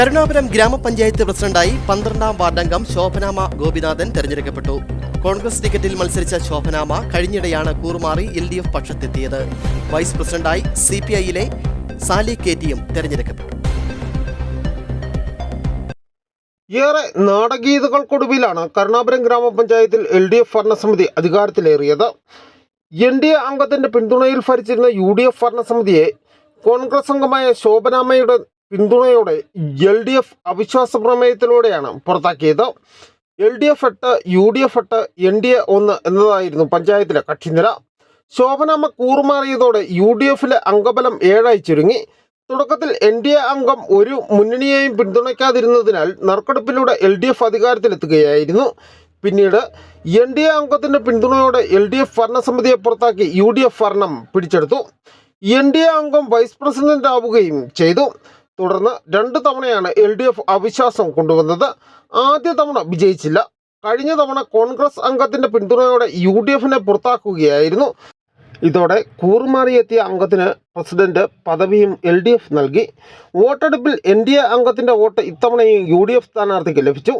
കരുണാപുരം ഗ്രാമപഞ്ചായത്ത് പ്രസിഡന്റായി 12ാം വാർഡംഗം ശോഭനാമ ഗോപിനാഥൻ തെരഞ്ഞെടുക്കപ്പെട്ടു. കോൺഗ്രസ് ടിക്കറ്റിൽ മത്സരിച്ച ശോഭനാമ കഴിഞ്ഞിടെയാണ് കൂറുമാറി LDF പക്ഷത്തെത്തിയത്. വൈസ് പ്രസിഡന്റായി CPIയിലെ സാലി KTയും തെരഞ്ഞെടുക്കപ്പെട്ടു. ഏറെ നാടകീയതകൾക്കൊടുവിലാണ് കരുണാപുരം ഗ്രാമപഞ്ചായത്തിൽ LDF ഭരണസമിതി അധികാരത്തിലേറിയത്. NDA അംഗത്തിന്റെ പിന്തുണയിൽ ഭരിച്ചിരുന്ന UDF ഭരണസമിതിയെ കോൺഗ്രസ് അംഗമായ ശോഭനാമയുടെ പിന്തുണയോടെ LDF അവിശ്വാസ പ്രമേയത്തിലൂടെയാണ് പുറത്താക്കിയത്. LDF 8, UDF 8, NDA 1 എന്നതായിരുന്നു പഞ്ചായത്തിലെ കക്ഷിനില. ശോഭനാമ കൂറുമാറിയതോടെ UDFിലെ അംഗബലം 7 ചുരുങ്ങി. തുടക്കത്തിൽ NDA അംഗം ഒരു മുന്നണിയെയും പിന്തുണയ്ക്കാതിരുന്നതിനാൽ നറുക്കെടുപ്പിലൂടെ LDF അധികാരത്തിലെത്തുകയായിരുന്നു. പിന്നീട് NDA അംഗത്തിന്റെ പിന്തുണയോടെ LDF ഭരണസമിതിയെ പുറത്താക്കി UDF ഭരണം പിടിച്ചെടുത്തു. NDA അംഗം വൈസ് പ്രസിഡന്റ് ആവുകയും ചെയ്തു. തുടർന്ന് 2 തവണയാണ് LDF അവിശ്വാസം കൊണ്ടുവന്നത്. ആദ്യ തവണ വിജയിച്ചില്ല. കഴിഞ്ഞ തവണ കോൺഗ്രസ് അംഗത്തിന്റെ പിന്തുണയോടെ UDFനെ പുറത്താക്കുകയായിരുന്നു. ഇതോടെ കൂറുമാറിയെത്തിയ അംഗത്തിന് പ്രസിഡന്റ് പദവിയും LDF നൽകി. വോട്ടെടുപ്പിൽ NDA അംഗത്തിന്റെ വോട്ട് ഇത്തവണയും UDF സ്ഥാനാർത്ഥിക്ക് ലഭിച്ചു.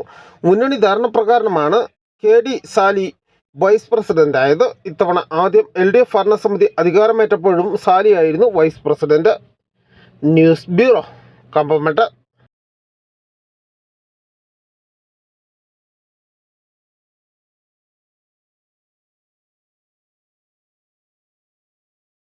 മുന്നണി ധാരണപ്രകാരമാണ് KD സാലി വൈസ് പ്രസിഡന്റായത്. ഇത്തവണ ആദ്യം LDF ഭരണസമിതി അധികാരമേറ്റപ്പോഴും സാലിയായിരുന്നു വൈസ് പ്രസിഡന്റ്. News bureau, കമ്പമേട്ട്.